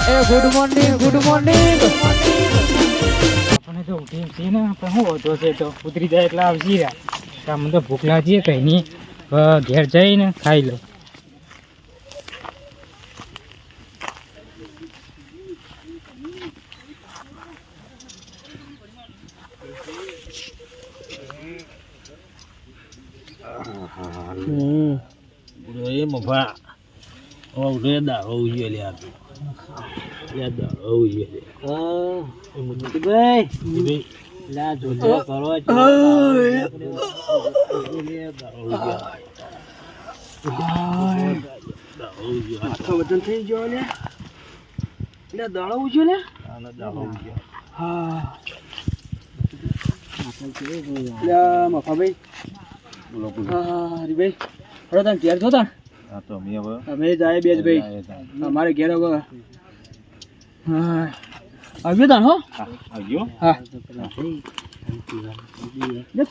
એ good morning આપણે તો ઉઠી છે ને આપણે શું હોતો છે તો ઉતરી જાય એટલે આવશી રહ્યા કામ તો ભૂખ લાગી કઈ નહીં ઘેર જઈને ખાઈ લો. એ મફા ઉડે દાવો ઉજે લે આ લે દાવો ઉજે લે એ મુદ્દી ભાઈ લા જોજો કરો લે દાવો ઉજે આખો વજન થઈ ગયો લે લે દાવો ઉજે લે આનો દાવો ઉજે હા લે મફા ભાઈ બોલો હા હરીભાઈ હરો તને ઘેર છો તા હા તો અમે જાય બે જ ભાઈ અમારે ઘેર હા આવ્યો તા હો આવ્યો હા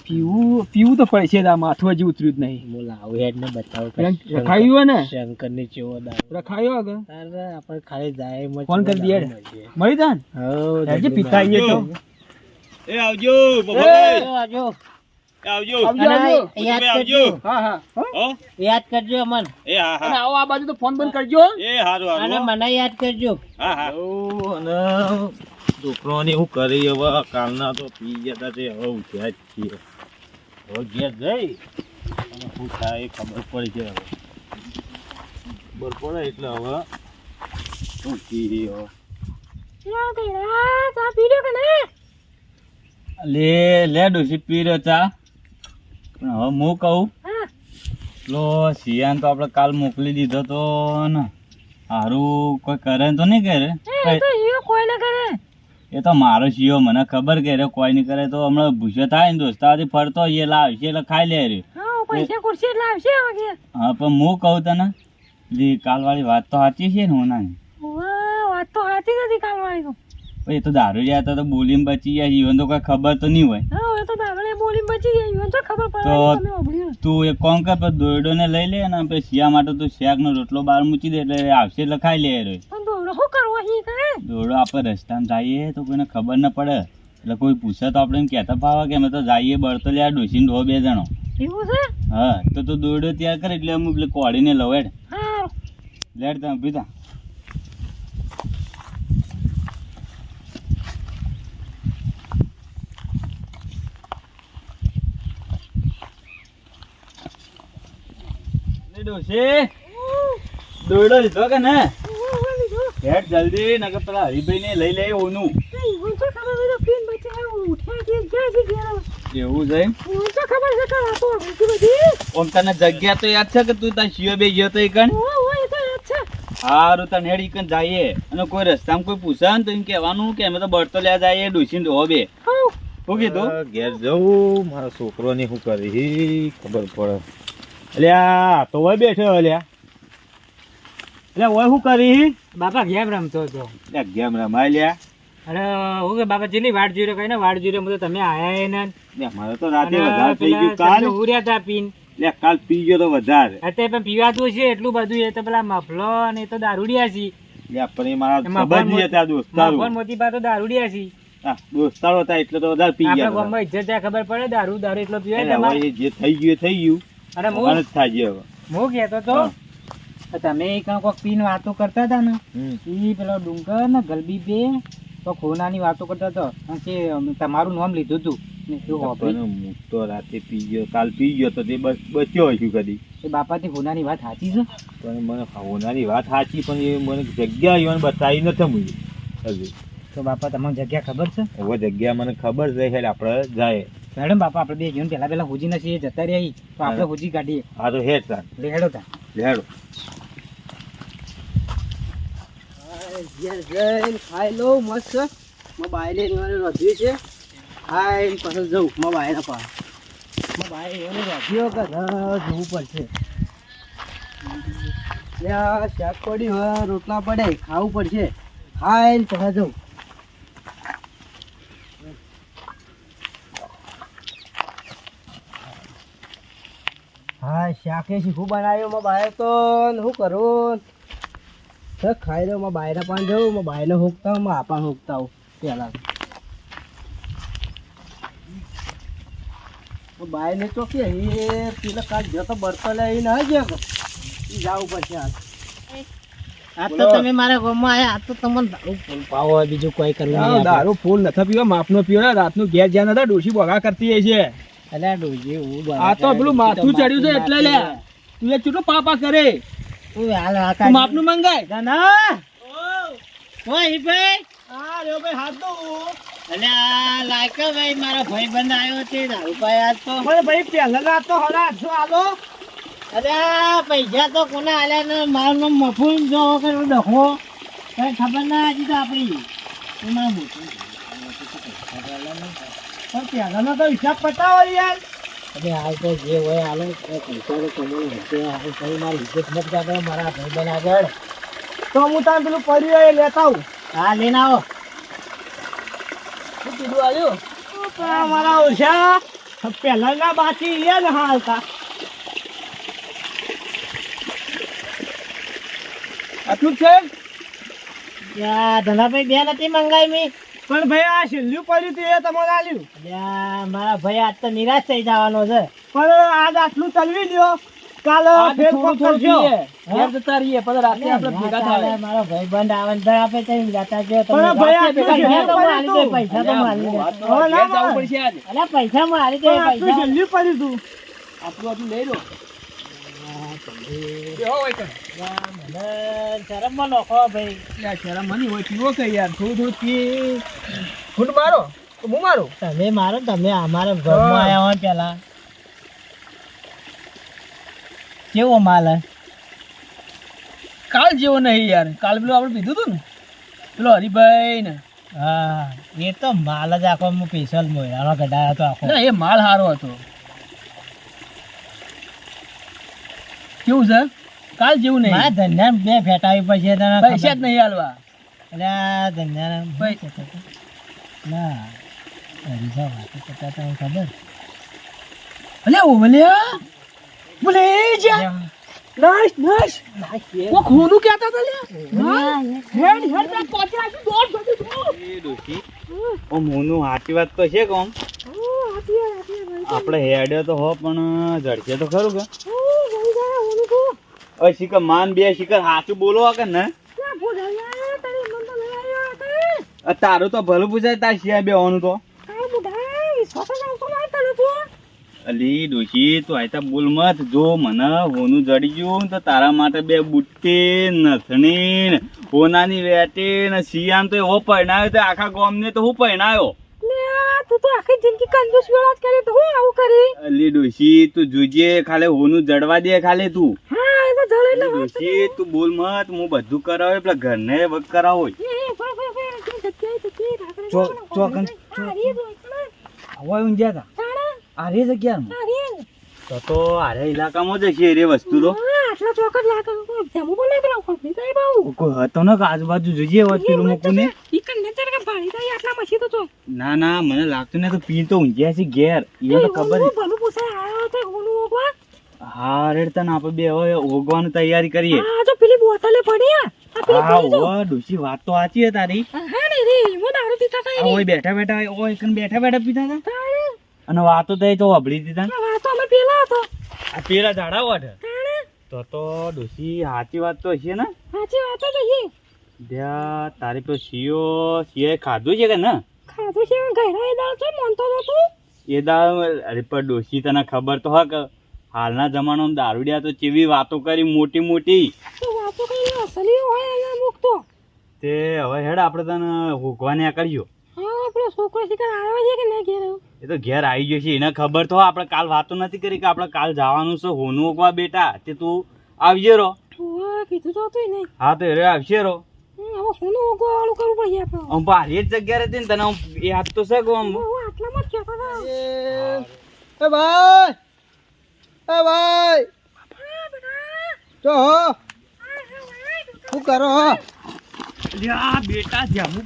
પીવું તો પડશે આ માથું હજી ઉતર્યું જ નહીં બોલાવું હેડ ને બતાવો રખાયું ને શંકર ની ચેવો રખાયો આગળ આપણે ખાલી જાય ફોન કરી દઈએ મળી જા હજી પિતા તો એ આવજો આવજો આવજો યાદ કરજો અમન એ હા હા આવો આ બાજુ તો ફોન બંધ કરજો એ હારું હારું અને મને યાદ કરજો હા હા અને છોકરોને હું કરી હવે કાલના તો પી જતા તે હવે ઉઠ્યા જ છીએ હવે ઘેર જઈ અને શું થાય ખબર પડી છે હવે ખબર પડે એટલે હવે શું કી લે લે ડોસી પી રહ્યો ચા પણ હવે હું કહું લો સિયાન તો આપણે કાલ મોકલી દીધો તો ને હારું કોઈ કરે તો નહીં કરે એ તો મારો શિયો મને ખબર કે રે કોઈ નહીં કરે તો હમણાં ભૂસ્યો થાય ને દોસ્તાથી ફરતો એ લાવશે એટલે ખાઈ લે રે હા પણ હું કહું તને કાલ વાળી વાત તો સાચી છે ને હોનાની વાત તો સાચી નથી કાલ વાળી તો એ તો દારૂ રહ્યા હતા તો બોલીને બચી ગયા ઈવન તો કઈ ખબર તો નહીં હોય તું એક કોમ કર દોરડો ને લઈ લે અને પછી શિયા માટે તું શેક નો રોટલો બહાર મૂકી દે એટલે આવશે એટલે ખાઈ લે રે દોરડો આપણે રસ્તામાં જઈએ તો કોઈને ખબર ના પડે એટલે કોઈ પૂછે તો આપણે એમ કહેતા ફાવે કે અમે તો જઈએ બળતો લે ડોસીને ઢો બે જણો હા તો તું દોરડો તૈયાર કરે એટલે અમે પેલે કોળીને લવેડ લેડ તમે પીધા દોડો લીધો કે ને હેડ જલ્દી નકર પેલા હરીભાઈ ને લઈ લે ઓનું એવું છે ઓમ તને જગ્યા તો યાદ છે કે તું ત્યાં શિયો બે ગયો તો એ કણ હારું તને હેડ ઈકન જઈએ અને કોઈ રસ્તામાં કોઈ પૂછે ને તો એમ કહેવાનું કે અમે તો બળતો લ્યા જઈએ ડોસીને ઢો બે શું કીધું ઘેર જવું મારા છોકરો ની શું કરી ખબર પડે અલ્યા તો હોય બેઠો અલ્યા એટલે હોય શું કરી બાપા ગેમ રમતો હતો ગેમ રમાય લ્યા અરે હું કે બાપા જેટલી વાટ જોઈ કઈ ને વાટ જોઈ તમે આયા ને મારે તો રાતે વધારે થઈ ગયું કાલ ઉર્યા તા પીન લે કાલ પી ગયો તો વધારે અત્યારે પણ પીવાતું છે એટલું બધું એ તો પેલા મફલો ને એ તો દારૂડિયા છે લે પણ એ મારા સંબંધી હતા દોસ્તારો મફન મોતી પા તો દારૂડિયા છે હા દોસ્તારો હતા એટલે તો વધારે પી ગયા આપણે ગામમાં ઇજ્જત ખબર પડે દારૂ એટલો પીવાય તમારે જે થઈ ગયું થઈ ગયું અને હું થાય હું કહેતો તો તમે કોઈક પીન વાતો કરતા હતા ને એ પેલો ડુંગર ને ગલબી બે તો ખોનાની વાતો કરતા હતો કે તમારું નામ લીધું હતું તો રાતે પી ગયો કાલ પી ગયો તો તે બચ્યો હશું કદી બાપાથી ખોનાની વાત સાચી છે પણ મને ખોનાની વાત સાચી પણ એ મને જગ્યા ઈવન બતાવી નથી મને હજુ તો બાપા તમને જગ્યા ખબર છે હવે જગ્યા મને ખબર છે એટલે આપણે જાય મેડમ બાપા આપણે બે જીવન પેલા હોજી નથી જતા રહી તો આપણે હોજી કાઢીએ હા તો હેડ તાર લેડો તાર લેડો ખાઈ લો મસ્ત મોબાઈલ વધ્યું છે ખાઈ પાછળ જવું મોબાઈલ પાસે મોબાઈલ એને વધ્યો કે જોવું પડશે શાક પડી હોય રોટલા પડે ખાવું પડશે ખાઈને પાછા જવું હા શાકે શીખું બનાવ્યું મોબાઈલ તો શું કરું સર ખાઈ રહ્યો માં બાયના પાન જવું માં બાયને હોકતા માં આપા હોકતા આવું પેલા બાયને તો કે એ પેલા કાલ જતો બરતો લે એ ના જ જાવું પડશે આ તો તમે મારા ગામમાં આયા આ તો તમને દારૂ ફૂલ પાવો બીજું કોઈ કરવું નહીં દારૂ ફૂલ નથી પીવા માપનો પીવો ને રાતનું ઘેર જ્યાં નતા ડોશી બોગા કરતી હોય છે અલ્યા ડોજી હું આ તો પેલું માથું ચડ્યું છે એટલે લે તું એ ચૂટું પાપા કરે તું હાલ તું માપનું મંગાય ના ઓય ભાઈ હા રે ભાઈ હાથ દો અલ્યા લાયકા ભાઈ મારો ભાઈ બંધ આવ્યો છે દારૂ પાય આજ તો મને ભાઈ પહેલા રાત તો હરા જો આલો અલ્યા પૈસા તો કોના આલ્યા ને મારું મફૂલ જો વગર ડખો કઈ ખબર ના હતી તો આપણી એમાં મોટું પણ પહેલાનો તો હિસાબ પતાવો યાર અરે હાલ તો જે હોય હાલો પૈસા તો કમાઈ હશે હાલ ભાઈ મારી ઇજ્જત મત કાઢો મારા ભાઈ બન આગળ તો હું તાર પેલું પડ્યું હોય એ લેતા આવું હા લઈને આવો શું કીધું આવ્યું મારા ઓછા પહેલા ના બાકી લે ને હાલતા આટલું જ છે ધનાભાઈ બે નથી મંગાઈ મેં પણ ભાઈ આ છેલ્લું પડ્યું હતું એ તમારે આલ્યું અલ્યા મારા ભાઈ આજ તો નિરાશ થઈ જવાનો છે પણ આજ આટલું ચલવી લ્યો કાલ ફેર કોક કરજો ઘેર જતા રહીએ પછી રાતે આપણે ભેગા થાય મારો ભાઈ બંધ આવે ને આપે તઈ જાતા જો પણ ભાઈ આટલું છેલ્લું પડ્યું હતું. પૈસા તો મારી દે હવે ના જવું પડશે આજે અલ્યા પૈસા મારી દે પણ આટલું પૈસા છેલ્લું પડ્યું હતું આટલું લઈ લો બેહો હોય કર મને શરમમાં નોખો ભાઈ યાર શરમ મની હોય પીવો કે યાર થોડું થોડું પી ફૂટ મારો તો હું મારું તમે મારો તમે અમારા ઘરમાં આવ્યા હોય પેલા કેવો માલ હે કાલ જેવો નહીં યાર કાલ પેલું આપણે પીધું હતું ને પેલો હરિભાઈ ને હા એ તો માલ જ આખો હું સ્પેશિયલ મોયરાનો કઢાયો તો આખો ના, એ માલ સારો હતો કેવું છે કાલ જેવું નહીં મારા ધંધા બે ફેટાવી પછી તને પૈસા જ નહીં હાલવા એટલે આ ધંધા ના હરીસા વાતો કરતા હતા મને ખબર અલ્યા ઓ ભલ્યા બોલે જા નાઈસ નાઈસ ઓ ખૂનું કહેતા હતા લ્યા હેડ હેડ બે પોચે આખી દોડ જતી એ ડોશી ઓ મોનું સાચી વાત તો છે કોમ આપણે હેડ્યો તો હો પણ જડશે તો ખરું કે ઓય શિકર માન બે શિકર સાચું બોલો કે ને તારું તો ભલું પૂછાય તાર શિયા બે હોવાનું તો અલી ડોશી તું આયતા બોલ મત જો મને હોનું જડી ગયું તો તારા માટે બે બુટ્ટી નથણી ને હોનાની વેટી ને શિયાન તો એવો પહેણાયો તો આખા ગામને તો હું પહેણાયો અલી ડોશી તું જોજે ખાલી હોનું જડવા દે ખાલી તું ડોશી તું બોલ મત હું બધું કરાવે પેલા ઘરને વગ કરાવો હવે ઊંઝ્યા હતા આરે જગ્યા તો આરે ઇલાકામાં જ હશે રે વસ્તુ તો કોઈ હતો ને કે આજુબાજુ જોઈએ હોત પેલું મૂકું ને ના ના મને લાગતું ને તો પી તો ઊંઝ્યા છે ઘેર એ તો ખબર હા રેડતા ને આપણે બે હવે ઓગવાની તૈયારી કરીએ હા ઓ ડોશી વાત તો સાચી હે તારી ઓય બેઠા બેઠા ઓય કન બેઠા બેઠા પીતા હતા અને વાતો તો તો અભળી દીધા આ પેલા ઝાડા વાટ તો ડોશી સાચી વાત તો હશે ને દ્યા તારી તો શિયાએ ખાધું છે કે ના એ દાળ અરે પણ ડોશી તને ખબર તો હા કે હાલના જમાનામાં દારૂડિયા તો કેવી વાતો કરી મોટી મોટી તે હવે હેડ આપણે તને હોકવાને કર્યો એ તો ઘેર આવી ગયો છે એને ખબર તો આપણે કાલ વાતો નથી કરી કે આપણે કાલ જવાનું છે હોનું હોકવા બેટા તે તું આવજે રો હા તો એ આવશે રો ભારી જ જગ્યા રહેતી ને તને યાદ તો છે આમ એ ભાઈ જો શું કરો લ્યા બેટા ધ્યામું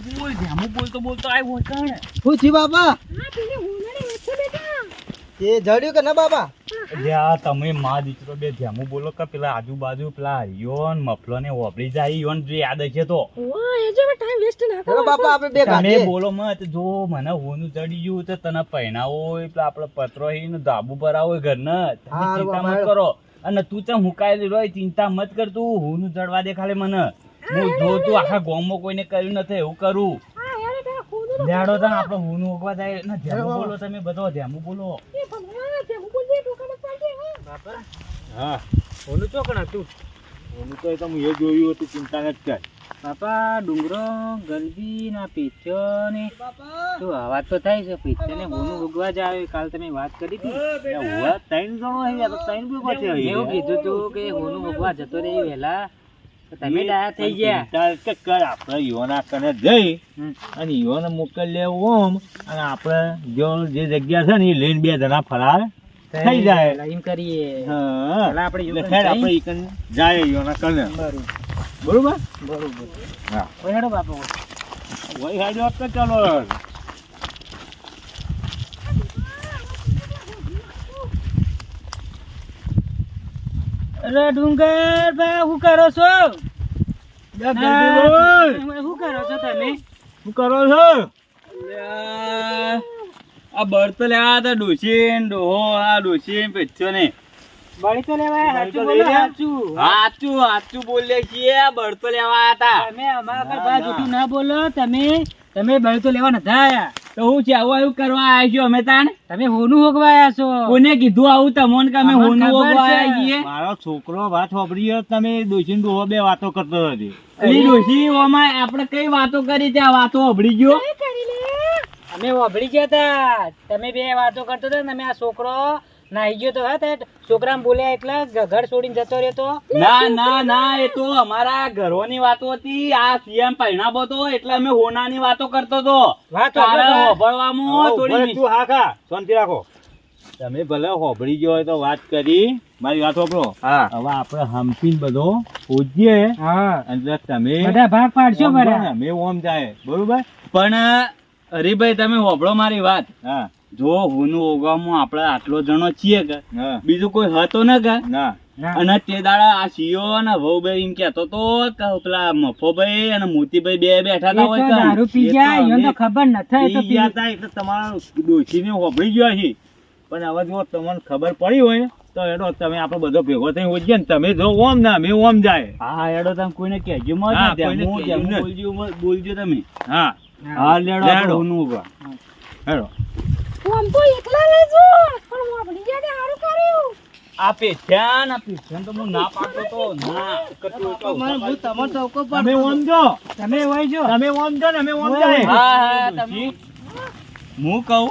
બોલ તો બોલતો આવ્યો કણ શું થયું બાપા એ જડ્યું કે ના બાપા જ્યાં તમે માં દીકરો બે ધ્યામું બોલો કે પેલા આજુબાજુ પેલા યોન મફલો ને ઓબળી જાય યોન જો યાદ હશે તો ચલો બાપા આપણે બે તમે કાઢીએ. બોલો મત જો મને હોનું ચડી ગયું તો તને પહેણાવો હોય પેલા આપડે પત્રો હીને ધાબુ પર આવો ઘર ને તમે હારું ચિંતા બાપા. મત કરો અને તું ચમ હુકાયેલી રોય ચિંતા મત કર તું હોનું ચડવા દે ખાલી મને હું જો તું આખા ગામમાં કોઈને કર્યું નથી એવું કરું લેડો તને આપણે હોનું ઉગવા જાય ને ધ્યામું બોલો તમે બધો ધ્યામું બોલો બાપા હા હોનું ચોકણ હતું હોનું તો એ જોયું હતું ચિંતા નથી કર બાપા ડુંગરો ગલબી ના પીછો ને તો વાત તો થાય છે પીછો ને હોનું ઉગવા જ આવે કાલ તમે વાત કરી હતી એવું કીધું તું કે હોનું ઉગવા જતો રે વહેલા તો તમે ડાયા થઈ ગયા આપણે યોના કને જઈ હમ. અને યોને મોકલી ઓમ અને આપણે જો જે જગ્યા છે ને એ લઈને બે જણા ફરાર થઈ જાય એમ કરીએ હા પેલા આપણે યોગન એટલે ખેર જઈ. આપણે ઈ કને જાય યોના કને બરોબર બરોબર બરોબર હા ઓય હેડો બાપા વહી હાજો આપણે ચાલો અરે ડુંગર ભાઈ શું કરો છો શું કરો છો તમે શું કરો છો આ બળ તો લેવા હતા ડોસીન ડોહો આ ડોસીન પેચ્યો ને બળી તો લેવાય સાચું બળી તો બોલો લઈ સાચું સાચું બોલીએ છીએ આ બળ તો લેવા હતા તમે અમારા કઈ ભાઈ જૂઠું ના બોલો તમે બળી તો લેવા નથી આયા તો હું છે આવું આવું કરવા આવ્યા છો અમે તાણ તમે હોનું હોગવા આયા છો કોને કીધું આવું તમને કે અમે અમને હોનું ખબર ઓગવા છે. આવ્યા છીએ મારો છોકરો વાત સાંભળી તમે ડોશી ડોહો બે વાતો કરતો હતી એટલે ડોશી ઓમાં આપણે કઈ વાતો કરી ત્યાં વાતો સાંભળી ગયો અમે વાભળી ગયા તા તમે બે વાતો કરતો હતો ને તમે આ છોકરો નાહી ગયો તો હા તે છોકરાને બોલ્યા એટલે ઘર છોડીને જતો રહ્યો તો ના ના ના એ તો અમારા ઘરોની વાતો હતી આ સીએમ પહેણાવો તો એટલે અમે હોનાની વાતો કરતો તો વાત તારે સાંભળો. હોભળવામાં થોડી તું હા ખા શાંતિ રાખો તમે ભલે હોભળી ગયો હોય તો વાત કરી મારી વાત હોભળો હા હવે આપણે હમ્પીન બધો પૂજીએ હા એટલે તમે બધા ભાગ પાડશો ઓમ બરા જાઓ ને, અમે ઓમ જાય બરોબર પણ હરીભાઈ તમે હોભળો મારી વાત હા જો હુનું ઓગામાં આપણે આટલો જણો છીએ કે બીજું કોઈ હતો ને કે ના. અને તે દાડા આ સિયો ને વહુભાઈ એમ કેતો તો કે પેલા મફોભાઈ અને મોતીભાઈ બે બેઠા એ હતા તો હોય કે દારૂ પી એ તો જાય અમે એને તો ખબર નથી એ તો પી ગયા તા એટલે તમારા ડોશીને હોભળી ગયો છે પણ હવે જો તમને ખબર પડી હોય ને તો એડો તમે આપણે બધો ભેગો થઈ હોઈએ ને તમે જો ઓમ ના અમે ઓમ જાય હા એડો તમે કોઈને કહેજો મત હા, ને ત્યાં. કોઈને હું કહેજો ત્યાં નહીં. બોલજો તમે હા હા લેડો આપણે હુનું ઉભા હેડો આ પેછાન તો હું ના પાડતો તો ના કરતો તો તમે ઓમ જો તમે હોય જો તમે ઓમ જો ને અમે ઓમ જાય હા, હા, તમે. હું કહું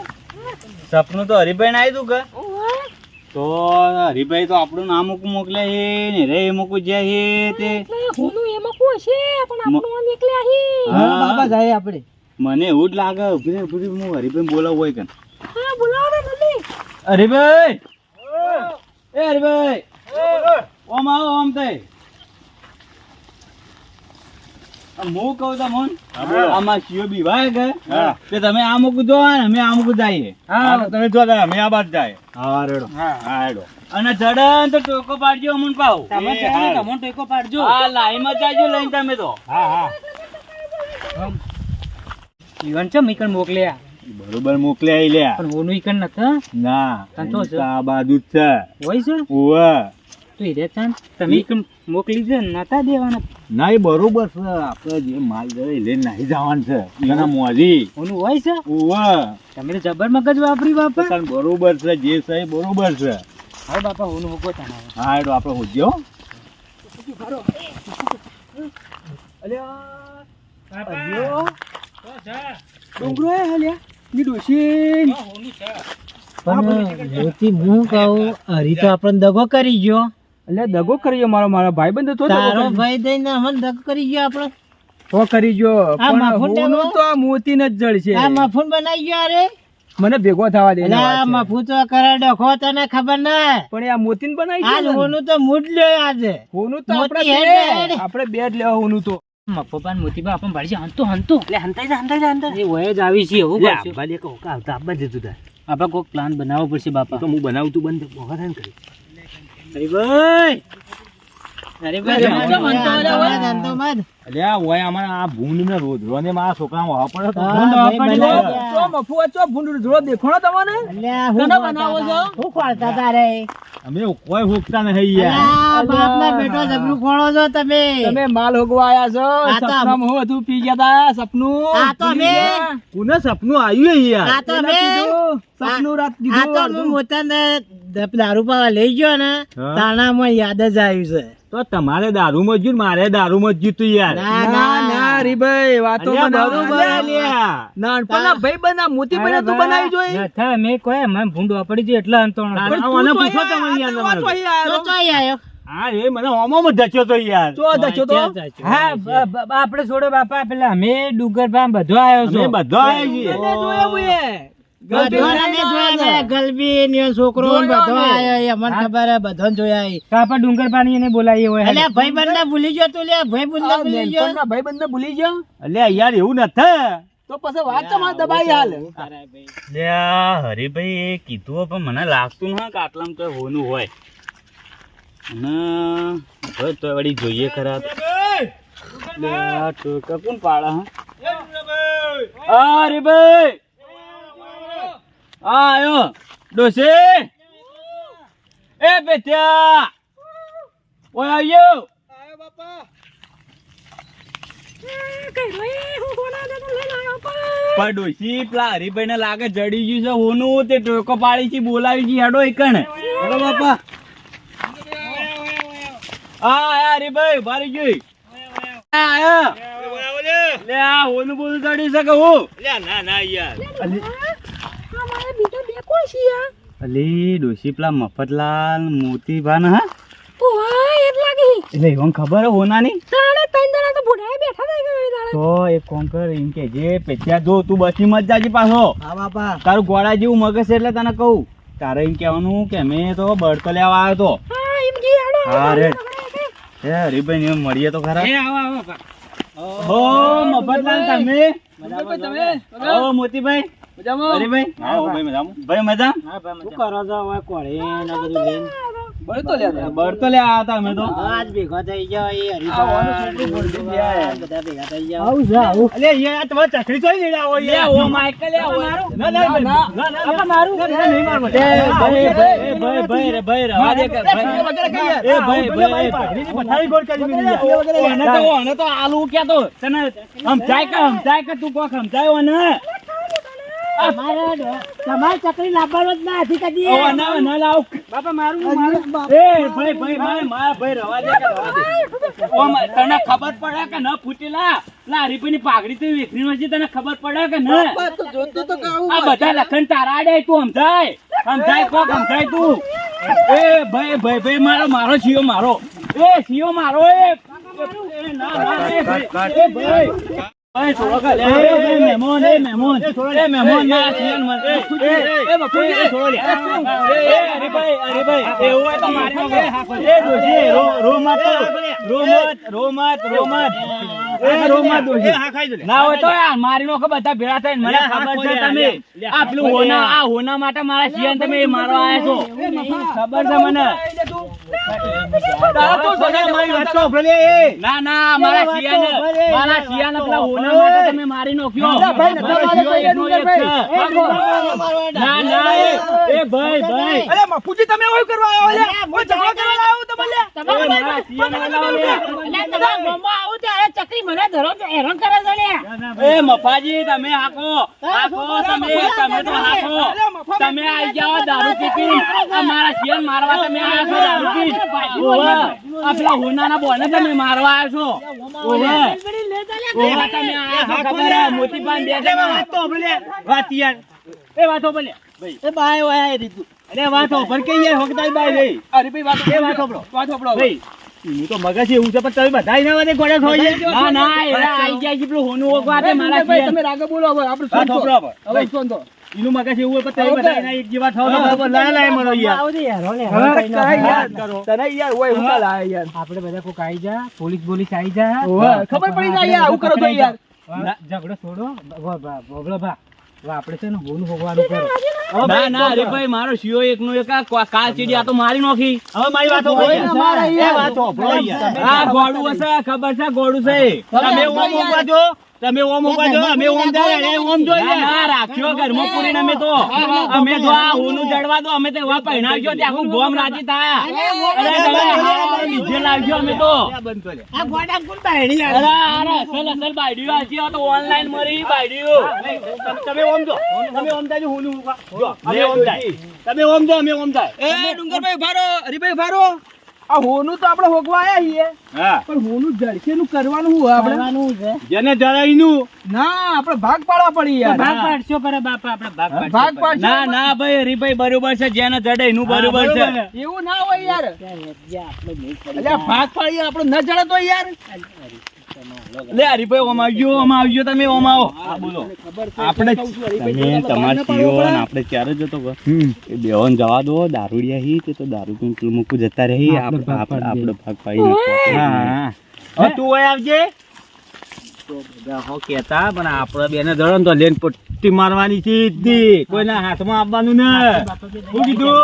સપનું તો હરિભાઈ ને આવ્યું કે તો હરિભાઈ તો આપણું નામ મોકલે છે ને રે મૂકું જાય છે તે હા, બાપા જાય આપણે. મને એવું જ લાગે ઉભી રે, હું હરિભાઈ બોલાવું હોય કે હરિભાઈ એ હરિભાઈ ઓમ આવો ઓમ થઈ હું કહું તમને આમાં શિયો બીવાય કે કે તમે આ મૂકું જો ને અમે આ મૂકું જઈએ હા. તમે જો અમે આ બાદ જાય હા રેડો હા રેડો અને જડન તો ટોકો પાડજો અમન પાવ તમે ચાલો તમને ટેકો પાડજો હા લાઈન માં જાજો લઈને તમે તો હા હા ઈવન છે મીકણ મોકલ્યા બરોબર મોકલ્યા ઈ લ્યા પણ ઓનું ઈકણ નથી ના કાંચો છે? આ બાજુ જ છે હોય છે ઓવા તો ઈ રે ચાન તમે ઈકણ મોકલી છે નતા દેવાના ના એ બરોબર છે આપણે જે માલ જરે લઈને નાહી જવાનું છે એના મોજી ઓનું હોય છે ઓવા તમે તો જબર મગજ વાપરી બાપા તને બરોબર છે જે છે એ બરોબર છે હવે બાપા ઓનું હોગો તાના હા એડો આપણે હોજ્યો ડુંગરો એ હલ્યા ની ડોશી પણ મોતી હું કહું હરી તો આપણને દગો કરી ગયો એટલે દગો કર્યો મારા ભાઈબંધ હતો તારો ભાઈ દઈને અમને દગો કરી ગયો આપણો તો કરી ગયો આ પણ માફુન હોનું ટેબો? તો આ મોતી જ જળ છે આ મફૂન બનાવી ગયો અરે મને ભેગો થવા દે એટલે આ મફૂ તો કરે ડખો તને ખબર ના પણ આ મોતી બનાવી આજ છે હોનું તો મૂડ લ્યો આજે હોનું તો મોતી આપણે હેડ. આપણે બેડ લેવા હોનું તો મફો પાન મોતી બા આપણ ભાડી હંતો હંતો એટલે હંતાઈ જા એ વય જ આવી છે એવું કરશું આપણે કોઈક પ્લાન બનાવવો પડશે બાપા. તો હું બનાવું તું બંધ મોહા થાય ને કરી. હરીભાઈ અલ્યા ઓય અમાર આ ભૂંડ ને રોધરો ને મારા છોકરા વાહ પડે તો હા, ભૂંડ વાહ ભાઈ પડી બનાવ્યા. જાય. ચો મફુઆ ચો ભૂંડ રોધરો દેખાણો તમને કોને બનાવો છો અમે કોઈ હોકતા નહીં યાર તમે માલ હોગવા આયા છો સપનામાં હું હતું પી ગયા તા સપનું કોને સપનું આવ્યું યાર સપનું રાત કીધું દારૂ પાવા લઈ ગયો ને હા. તાણામાં યાદ જ આવ્યું છે. તો તમારે દારૂ માં જ્યું મારે દારૂ માં જીતું યાર ના હરીભાઈ વાતો અલ્યા, બરોબર બાપા, અલ્યા. નાનપણના ભાઈ બના મોતી બના તું બનાવી જોઈ નથી, મેં કોઈ મને ભૂંડ વાપરી દીધું એટલે અંતોણ. મને પૂછો તમે યાર તમારે. તો ચોઈ આયો. હા એ મને હોમોમાં ધચ્યો તો યાર હા, આપણે છોડો બાપા, પેલા અમે ડુંગર પામ બધો આવ્યો અમે છો. બધો આવી છીએ બધાને જોયા છે. ગલબી ને છોકરો ને બધો આયો. એ અમને ખબર હે, બધાને જોયા છે. તો આપણે ડુંગર પાણી એને બોલાવીએ હોય. અલ્યા ભાઈબંધને ભૂલી ગયો તું, લે ભાઈબંધને ભૂલી ગયો. અલ્યા યાર એવું નથી તો પછી વાત તો માં દબાઈ હાલ. હરીભાઈ એ કીધું પણ મને લાગતું ન કે આટલામાં તો હોનું હોય અને હવે તો વળી જોઈએ ખરા. લે, આ ટોકા કોણ પાડે હા હરીભાઈ હા આયો ડોસી એ બેટ્યા ઓય આવ્યો પણ ડોસી પેલા હરીભાઈ ને લાગે જડી ગયું છે હોનું તે ટોકો પાડી છે બોલાવી છે હેડો એકણ હેડો બાપા હા હરીભાઈ ભારી ગઈ લે આ હોનું બોલું ચડી શકે હું ના ના યાર અલી ડોસી પેલા મફતલાલ મોતીભાન હા એટલે એવન ખબર હે હોનાની તો એક કોમ કર એમ કે જે પેચ્યા જો તું બસી મત જાજી પાછો હા બાપા. તારું ગોળા જેવું મગજ છે એટલે તને કહું તારે એમ કહેવાનું કે મેં તો બળતો લેવા આવ્યો તો હા રે હે હરીભાઈ ને મળીએ તો ખરા હો મફતલાલ તમે હો મોતીભાઈ હરીભાઈ હા ભાઈ મજામાં ભાઈ મજા શું કરો છો હવે કોળી ને બધું લઈને? બળતો લે આવ્યા હતા અમે તો આજ ભેગા થઈ જાઓ. એ આવવાનું હરીભાઈ છોકરું બોલતું જ યાર. બધા ભેગા થઈ જાઓ. આવું છે આવું. અલે યાર તમારે ચકરી ચોઈ લઈને આવો લે યાર ઓ માઈકલ લે ઓ ના ના ના આપા મારું. નહીં મારવા એ ભાઈ રે ભાઈ રવા દે કે ભાઈ એ ભાઈ પથારી ગોળ કરી દીધી ઓને તો આલુ કે તો તને સમજાય કે તું કોક સમજાયો ને તમારે ચકરી લાવવાનો જ ના હતી કદી. ઓ ના લાવ બાપા મારું એ ભાઈ મારા ભાઈ રવા દે કે રવા દે ઓ તને ખબર પડે કે ન ફૂટેલા લા હરીભાઈની પાઘડી તો વેખરી નથી તને ખબર પડે કે ન આ બધા લખન તારા આડે તું સમજાય કોક સમજાય તું એ ભાઈ મારો સિયો મારો એ સિયો મારો એ ના એ ભાઈ ભાઈ થોડો કર એ મહેમાન ના સિયન મત એ બપુ એ થોડો લે એ હરીભાઈ એવું હોય તો મારી નો એ દોશી રોમત દોશી ના હોય તો યાર મારી નો બધા ભેળા થઈને મને ખબર છે તમે આ પેલું હોના માટે મારા સિયન તમે મારવા આયા છો ખબર છે મને ના મારા સિયાન પેલા હોના માટે તમે મારી નાખ્યો ના એ ભાઈ અરે મફુજી તમે ઓય કરવા આવ્યો લે ઓય ઝઘડો કરવા આવ્યો તમે લે મારા સિયાન એ મફાજી તમે હાકો તમે તો હાકો તમે આઈ જાઓ દારૂ પીપી મારા સિયન મારવા તમે આયા છો દારૂ પી આ પેલા હોનાના બોને તમે મારવા આવ્યા છો ઓવે તમે આયા છો ખબર હે મોતીપાન બે વાત તો ભલે વાત યાર એ વાતો ભલે ભાઈ એ બાય વાય રીતુ. અરે વાતો પર કે યાર હોકતાઈ બાઈ રે અરે ભાઈ વાતો એ વાતો ભાઈ હું તો મગજ એવું છે પણ તમે બધા ના વાતે ગોળે ખોઈ ના એરા આઈ જાય છે પેલું હોનું ઓગવા દે મારા સિયન તમે રાગે બોલો હવે આપણે વાત હોપડો હવે ફોન તો. એનું મગજ એવું હોય પણ તમે બધા ના એક જેવા થાવ તો લાય મરો યાર આવો દે યાર હો લે. તને યાર ઓય હું લાય યાર આપણે બધા કોક આવી જા, પોલીસ આવી જા. ખબર પડી જાય યાર, આવું કરો તો યાર. ઝઘડો છોડો ભા હવે આપણે છે ને હોનું ભોગવાનું કરો. ના ના હરીભાઈ મારો શિયો એકનો એક આ કાલ ચીડી આ તો મારી નોખી. હવે મારી વાતો હોય ને મારા યાર. એ વાતો ભલો યાર. આ ગોળું હશે ખબર છે ગોળું છે. તમે ઓમ મૂકવા જો તમે ઓમ મૂકવા જો અમે ઓમ જાય એ ઓમ જોઈએ ના રાખ્યો ઘરમાં પૂરીને અમે તો તો આ હોનું જડવા દો અમે તો એવા પહેણાવ્યો તે આખું ગોમ રાજી થાય. અરે તમે નીચે લાવજો અમે તો આ ગોડા કોણ બાયડી યાર? અરે અસલ બાયડીઓ આજી આ તો ઓનલાઈન મરી બાયડીઓ. તમે ઓમ જો તમે ઓમ જાય હું મૂકવા જો અમે ઓમ જાય તમે ઓમ જો અમે ઓમ જાય. એ ડુંગરભાઈ ભારો હરીભાઈ ભારો આ હોનું તો આપણે હોગવા આયા છીએ હા પણ હોનું જડશે નું કરવાનું હું આપણે જેને જરાઈનું ના આપણે ભાગ પાડવા પડી યાર ભાગ પાડશો પર બાપા આપણે ભાગ પાડશું. ભાગ પાડશો ના ના ભાઈ હરીભાઈ બરોબર છે જેને જડે એનું બરોબર છે. એવું ના હોય યાર અલ્યા ભાગ પાડીએ આપણે ન જડે તો યાર લે હરીભાઈ ઓમ આવજો તમે ઓમ આવો. હા બોલો આપણે તમે તમાર સીઓ ને આપણે ક્યારે જતો એ બેહોન જવા દો દારૂડિયા હી તે તો દારૂ પીને મૂકું જતા રહી આપણે ભાગ પાડી હા હવે તું ઓય આવજે તો બધા હો કેતા પણ આપણે બેને જડો ને તો લેન પટ્ટી મારવાની સીધી કોઈના હાથમાં આપવાનું ને શું કીધું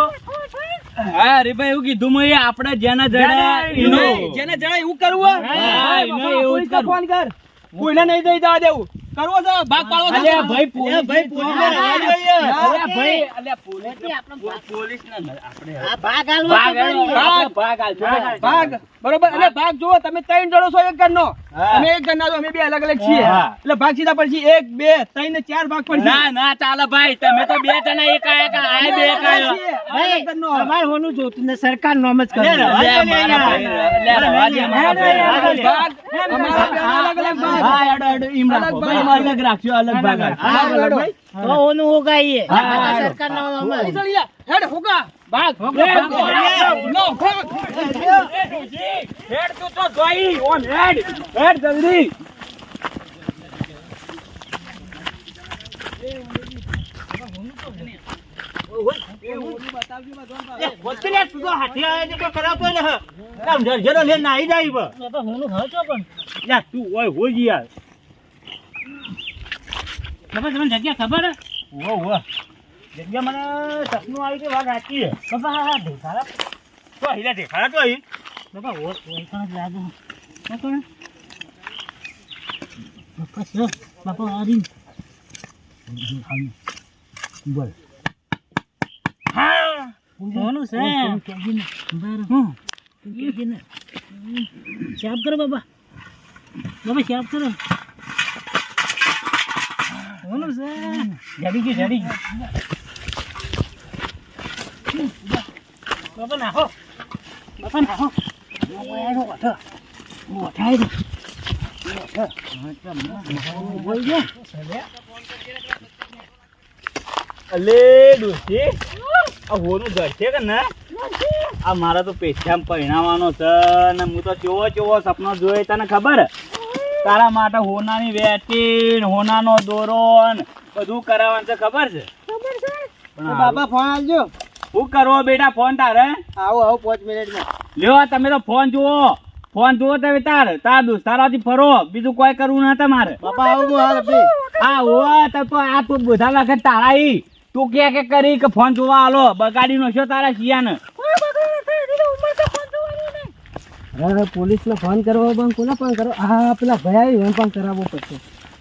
હા હરીભાઈ એવું કીધું મેં આપણે જેને જડે એનું જેને જડે એવું કરવું હા, એને એવું જ કરવું. ફોન કર કોઈને નહીં દઈ જવા દેવું કરવો છે ભાગ પાડવો છે અલ્યા ભાઈ પોલીસ ભાઈ પોલીસ ને રહેવા જોઈએ. અલ્યા ભાઈ અલ્યા પોલીસ ને આપણે ભાગ આલજો. ભાગ બરોબર એટલે ભાગ જુઓ તમે ત્રણ જણો છો એક ઘરનો હા. અમે એક ઘરના છો અમે બે અલગ અલગ છીએ હા. એટલે ભાગ સીધા પડશે 1 2 3 ને 4 ભાગ પડશે ના ના ચાલે ભાઈ તમે તો બે જણા એક આયા આ બે એક આયા. અલગ ઘરનો. અમારે હોનું જોતું ને સરકાર નોમ જ અલ્યા રવા દે મારા ભાઈ, અલ્યા રવા દે મારા ભાઈ. ભાગ અમારા બે અલગ અલગ ભાગ હા હેડો હેડો એમ રાખો અલગ ભાઈ, ભાગ. અલગ રાખજો અલગ ભાગ રાખજો. હા, બરાબર હેડો. ભાઈ? તો હોનું હોગાઈએ હા, હા, હેડો. સરકાર નોમ ઈ ચલિયા, હેડ હોગા ભાગ નો ભાગ હેડ તું તો જોઈ ઓન હેડ જલ્દી. હોનું હચો પણ તું ઓય હોજી યાર. બાપા તમને જગ્યા ખબર હે? જગ્યા મને સપનું આવી કે વાત સાચી છે. બાપા હા દેખાડા તો હીરા દેખાડા તો અહીં. બાપા હોય પણ જ લાગે બાપા બાપા સર બાપા આરી બોલ હા હોનું છે સાફ કરો બાપા બાપા સાફ કરો હોનું છે જડી ગયું બાપા નાખો અલે ડોશી આ હોનું જડશે કે ના આ મારા તો પેશામાં પહેણાવાનો છે ને હું તો કેવો સપનો જોઈ તને ખબર તારા માટે હોનાની વેટીન હોનાનો દોરો ને બધું કરાવવાનું છે ખબર છે પણ બાબા ફોન આલજો શું કરવો બેટા ફોન તારે આવો 5 મિનિટમાં લ્યો તમે તો ફોન જુઓ તમે તાર દોસ્તારાથી ફરો બીજું કોઈ કરવું ના તમારે બાપા આવું હું હાલ આપી આ હો તો આ તું બધા વખત તારા ઈ તું કે કરી કે ફોન જોવા આલો બગાડી નો છો તારા શિયાને હવે પોલીસને ફોન કરવો પણ કોને ફોન કરો હા પેલા ભાઈ એને પણ કરાવવો પડશે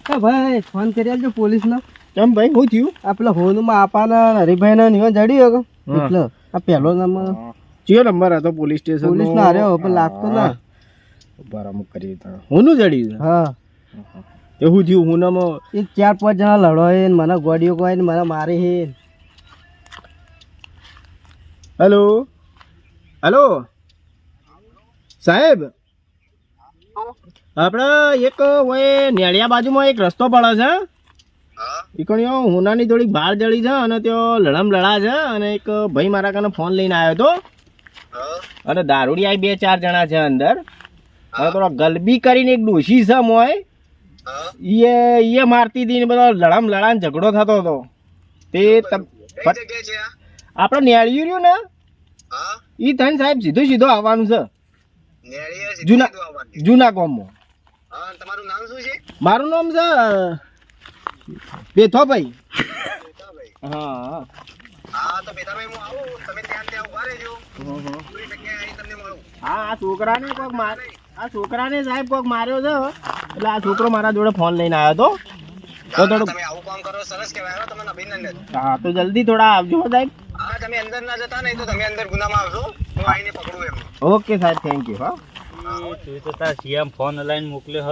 હા ભાઈ ફોન કરી આલજો પોલીસને કેમ ભાઈ શું થયું આ પેલા હોનમાં આપાના હરિભાઈને નિયો જડ્યો કે એટલે આ પહેલો નંબર કયો નંબર હતો પોલીસ સ્ટેશન પોલીસનો હાર્યો પણ લાગતો ના બરાબર કરી તા હુંનું જડ્યું છે હા તે શું થયું હુનામાં એક 4-5 જણા લડો હે ને મને ગોડીઓ કોઈ ને મને મારી હે હેલો હેલો સાહેબ આપણે એક હોય નેળિયા બાજુમાં એક રસ્તો પડે છે ઈકણીઓ હુનાની થોડીક ભાર જડી છે અને ત્યાં લડમ લડા છે અને એક ભાઈ મારા કાને ફોન લઈને આવ્યો હતો અને દારૂડી આવી 2-4 જણા છે અંદર અને થોડો ગલબી કરીને એક ડોશી છે મોય ઈએ મારતી હતી ને બધો લડમ લડાને ઝઘડો થતો હતો તે આપણે નેળિયું રહ્યું ને ઈ થઈને સાહેબ સીધો આવવાનું છે જૂના ગામમાં મારું નામ છે બેઠો ભાઈ હા હા આ છોકરાને સાહેબ કોક માર્યો છે એટલે આ છોકરો મારા જોડે ફોન લઈને આવ્યો હતો તો થોડું હા તો જલ્દી થોડા આવજો સાહેબ ઓકે સાહેબ થેન્ક યુ હા તું તો તાર સીએમ ફોન લઈને મોકલ્યો હ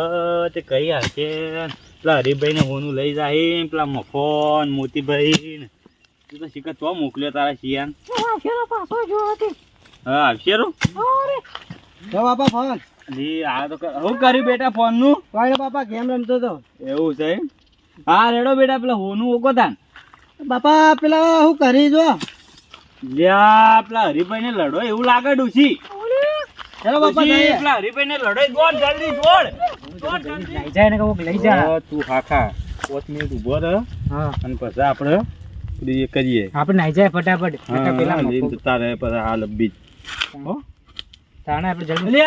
તે કઈ હશે પેલા હરીભાઈ ને હોનું લઈ જાય પેલા મફોન મોતીભાઈ ને તું તો શીખર તો મોકલ્યો તારા સીએમ હા આવશે રો જો બાપા ફોન આ તો શું કર્યું બેટા ફોન નું કોઈ બાપા ગેમ રમતો હતો એવું છે હા રેડો બેટા પેલા હોનું ઓકો તાન બાપા પેલા હું કરી જો લ્યા પેલા હરીભાઈ ને લડો એવું લાગે ડુસી ચલો બાપા જઈએ. પેલા હરીભાઈ ને લડો દોડ જલ્દી દોડ લઈ જાય ને કહું લઈ જા તું ખાખા 5 મિનિટ ઉભો રહે હા અને પછી આપણે એ કરીએ આપણે નાઈ જાય ફટાફટ પેલા લઈને જતા રહે પછી હાલ બીજ તાણે આપણે જલ્દી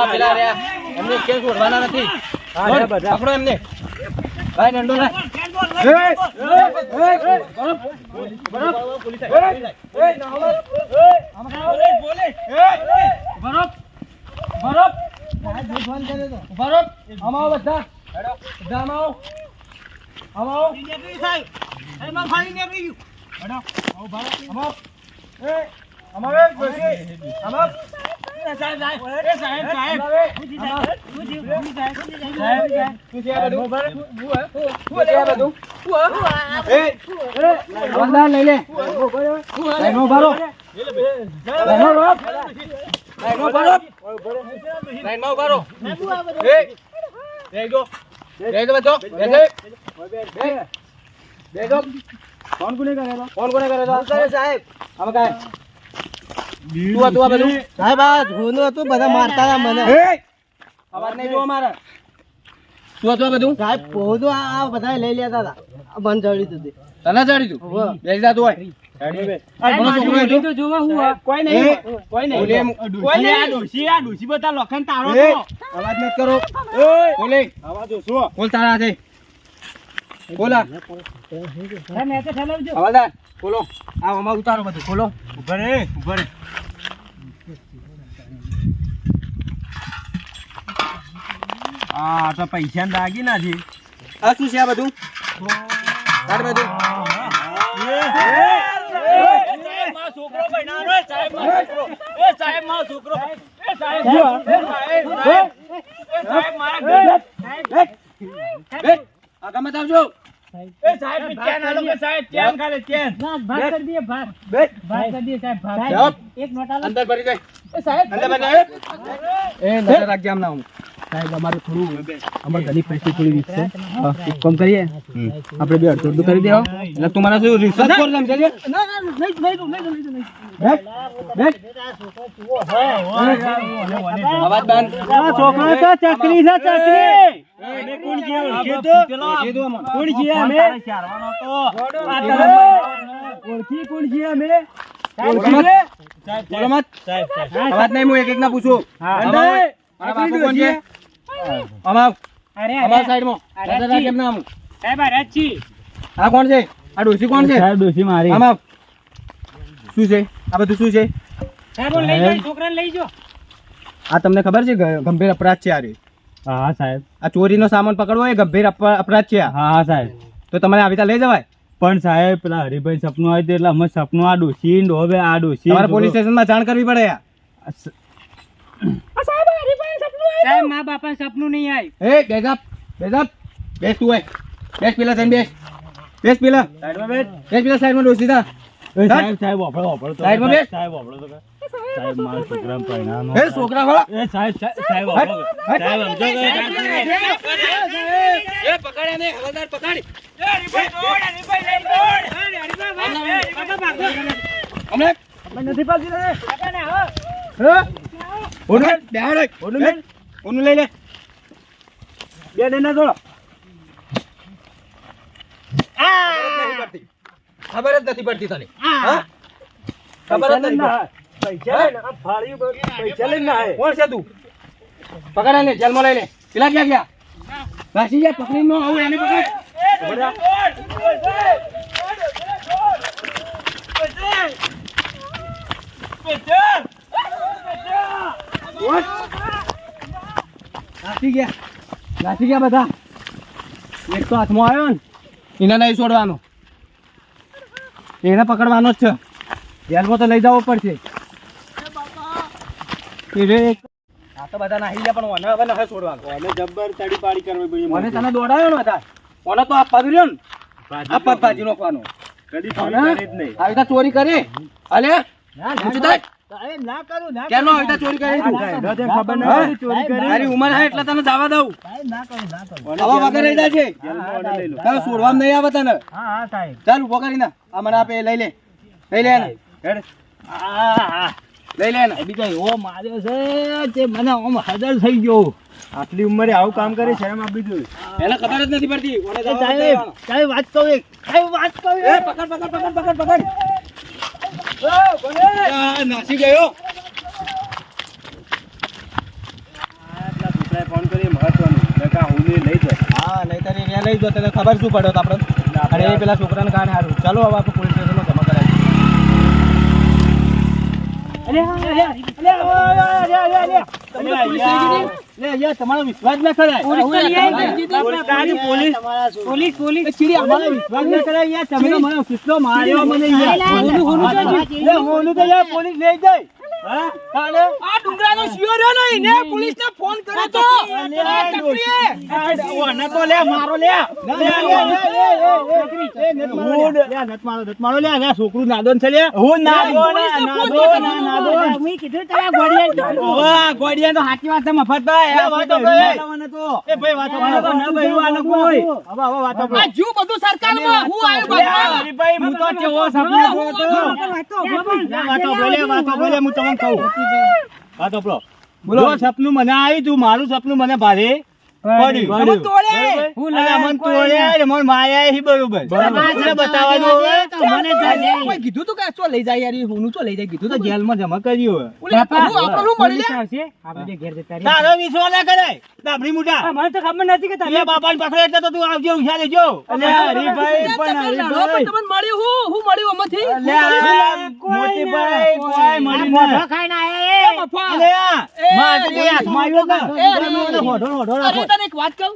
પેલા રહ્યા એમને કેમ છોડવાના નથી પકડો એમને ભાઈ દંડો લાય કોણ કોને કરેલો સાહેબ અમે કાય તું આ બધું સાહેબ આ જોનું હતું બધા મારતા હતા મને અવાજ નહીં જો મારે તું હતું બધું સાહેબ પોધું આ બધા લઈ લેતા હતા બંધ ચડી તું તને ચડી તું બેસી જા તું હોય અવાજ મત કરો બોલ તારા હાથે બોલા હવાલદાર બોલો આ આમાં ઉતારો બધું બોલો ઉભા રે આ તો પૈસા દાગી નાખી આ શું છે આ બધું કાઢ બધું આગળ આવજો અંદર ભરી જાય અંદર ભરી જાય એ નજર રાખજે આમ ના હું સાહેબ અમારે થોડું અમાર ગલી પૈસી થોડી વીક છે એક કામ કરીએ આપણે બે અડધું કરી દેવો એટલે તું મને શું રિસર્ચ કોર સમજે છે ના નહીં અવાજ બંધ છોકરો તો ચકરી છે ચકરી કોણ છે અમે બોલો મત અવાજ નહીં હું એક એક ના પૂછું મારા બાપુ કોણ છે અમાર સાઈડ માં કેમ નામ સાહેબ આ રાજજી આ કોણ છે? આ ડોશી કોણ છે? સાહેબ ડોશી મારી. આમાં શું છે? આ બધું શું છે? સાહેબ હું લઈ જાઓ છોકરાને લઈ જાઓ. આ તમને ખબર છે ગંભીર અપરાધ છે? આ રહ્યું. હા સાહેબ. આ ચોરીનો સામાન પકડવો એ ગંભીર અપરાધ છે. હા સાહેબ. તો તમારે આવી રીતે લઈ જવાય. પણ સાહેબ પેલા હરિભાઈ સપનું આવ્યું એટલે અમે સપનું આ ડોશી ડોબે આ ડોશી તમારે પોલીસ સ્ટેશનમાં જાણ કરવી પડે યાર. સાહેબ મા બાપા સપનું નહીં આવ્યું. એ બેસ તું હોય. બેસ પેલા થઈને બેસ પેલા સાઈડમાં ડોશી થા. સાહેબ વાપરો તો સાહેબમાં બેસ. સાહેબ વાપરો તો સાહેબ મારા છોકરા પરિણામ એ છોકરા વાળા એ સાહેબ વાપરો સાહેબ સમજો એ પકડ એને હવાલદાર પકડ. હમણાં નથી પાછી રે. ઓનું લઈ લે. બે ડંડા જોડો. ખબર જ નથી પડતી તને. હા? ખબર જ નથી પડતી. કોણ છે તું? પકડ એને જેલમાં લઈ લે. પેલા ક્યાં ગયા? રાશી ગયા પકડી નો આવું એને પકડ. નાસી ગયા બધા. એક તો હાથમાં આવ્યો ને એને નહીં છોડવાનો, એને પકડવાનો જ છે. જેલમાં તો લઈ જવો પડશે. આ તો બધા નાહી ગયા પણ મને હવે નથી છોડવાનો. એને જબ્બર તડી પાડી કરવી પડી મને તને દોડાયો ને બધા. મને તો આ પગ રહ્યો ને આ પગ ભાજી નાખવાનો. કદી ચોરી કરી જ નહીં. આવી રીતે ચોરી કરી અલે ઊંચું થાય. ના કરું ના કેમ આવી રીતે ચોરી કરી તું? ખબર નથી ચોરી કરી. તારી ઉંમર હે એટલે તને જવા દઉં. ના કરું આવા વગર રહી જાય છે. લઈ લો. તારે છોડવામાં નહીં આવે તને. હા સાહેબ ચાલ ઉભો કરીને આ મને આપે લઈ લે એને હેડ. લઈ લે એને. બીજા એવો માર્યો છે તે મને આમ હદર થઈ ગયો. આટલી ઉંમરે આવું કામ કરે શરમ આપવી જોઈએ. એને ખબર જ નથી પડતી. ઓને જવા સાહેબ દેવાનો. સાહેબ વાત કહું સાહેબ વાત કહું એ પકડ. આ નાસી ગયો. આટલા છોકરાએ ફોન કરી મહત્વનું નકા હું લઈ જાય. હા નહીતર એને લઈ જો તને ખબર શું પડ્યો આપણે. અને એ પેલા છોકરાને કારણે હારું. ચાલો હવે આપણે પોલીસ સ્ટેશનમાં જમા કરાવીએ. તમારો વિશ્વાસ ના કરાય. પોલીસ અમારો વિશ્વાસ ના કરાય યાર. તમે તો મને કિસ્સો માર્યો મને યાર. હોનું તો યાર પોલીસ લઈ જાય. હા કાલે આ ડુંગરાનો શિયો રહ્યો નહીં ને પોલીસને ફોન કર્યો તો. ઓને તો લે મારો લે. મારો લે છોકરું નાદોન છે લે. હું નાદો મેં કીધું તારા ગોળિયા વાહ ગોડિયા તો સાચી વાત છે મફતભાઈ. આ વાતો ભાઈ એ ભાઈ વાતો ન ભરવાનો કોઈ. હવે વાતો આ જો બધું સરકારમાં હું આવ્યો ભાઈ હું તો કેવો સપનો વાતો બોલે હું તમને કહું. વાતો બોલો. બોલો. જો સપનું મને આવ્યું તું મારું સપનું મને ભારે પડ્યું. મને તોડે. હું મને તોડ્યા મને માર્યા હી બરોબર. મને બતાવવાનું હવે. કોઈ કીધું તું કે ચો લઈ જાય યાર એ હોનું ચો લઈ જાય કીધું તો જેલમાં જમા કર્યું. આપણું મળી લે. આપણે ઘેર જતા તારો વિશ્વાસ ના કરાય દાબડી મુઠા. મને તો ખબર નથી કે એ બાપાને પકડે એટલે તો તું આવજે હુંશા લેજો. અલે હરીભાઈ પણ હરીભાઈ. તમને મળ્યું હું મળ્યું આમાંથી. અલે મોટી ભાઈ કોઈ મળી ના. ખાઈને આયા અલે માર તો કોઈ હાથમાં આવ્યો ના. હોઢો રાખો. તને એક વાત કહું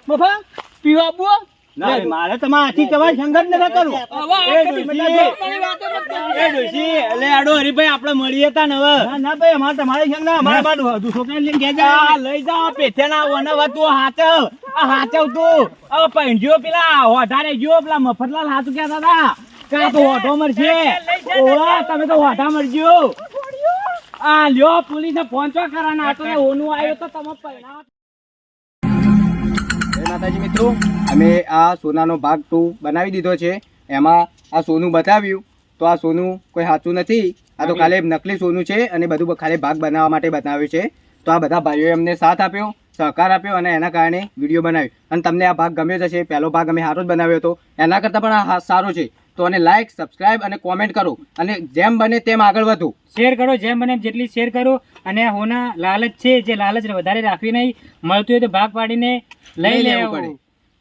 મફા પીવા બુઓ ના મારે તમારા હાથી તમારી સંગત ન કરું. એ ડોશી અલે આડો હરીભાઈ આપણે મળીએ તા ને હવે. ના ભાઈ અમારે તમારી સંગ ના અમારા બાદ છોકરાને લઈને ઘેર જા લઈ જાઓ પેઠેના વનવા તું હાચવ આ હાચવ તું હવે પૈંજ્યો પેલા હોઢારે ગયો પેલા મફતલાલ હાચું કહેતા હતા કે તો હોઢો મરશે. ઓવા તમે તો હોઢા મરજો. આ લ્યો પોલીસને ફોન ચો કરાના આટો ઓનું આવ્યો તો તમે પૈણા. જય માતાજી મિત્રો, અમે આ સોનાનો ભાગ 2 બનાવી દીધો છે. એમાં આ સોનું બતાવ્યું તો આ સોનું કોઈ સાચું નથી. આ તો ખાલી નકલી સોનું છે અને બધું ખાલી ભાગ બનાવવા માટે બનાવ્યું છે. તો આ બધા ભાઈઓએ અમને સાથ આપ્યો, સહકાર આપ્યો અને એના કારણે વિડીયો બનાવ્યો. અને તમને આ ભાગ ગમ્યો જ હશે. પહેલો ભાગ અમે સારો જ બનાવ્યો હતો, એના કરતાં પણ આ સારો છે. તો આને લાઈક, સબસ્ક્રાઇબ અને કોમેન્ટ કરો અને જેમ બને તેમ આગળ વધો. શેર કરો જેમ બને જેટલી શેર કરો. અને હોના લાલચ છે જે લાલચ વધારે રાખવી નહીં. મળતું હોય તો ભાગ પાડીને લઈ લેવું પડે.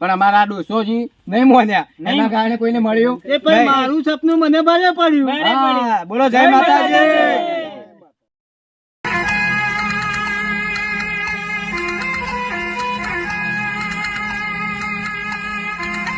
પણ અમારા ડોસોજી નહીં મોન્યા એના કારણે કોઈને મળ્યું એ પણ મારું સપનું મને ભારે પડ્યું. હા, બોલો જય માતાજી.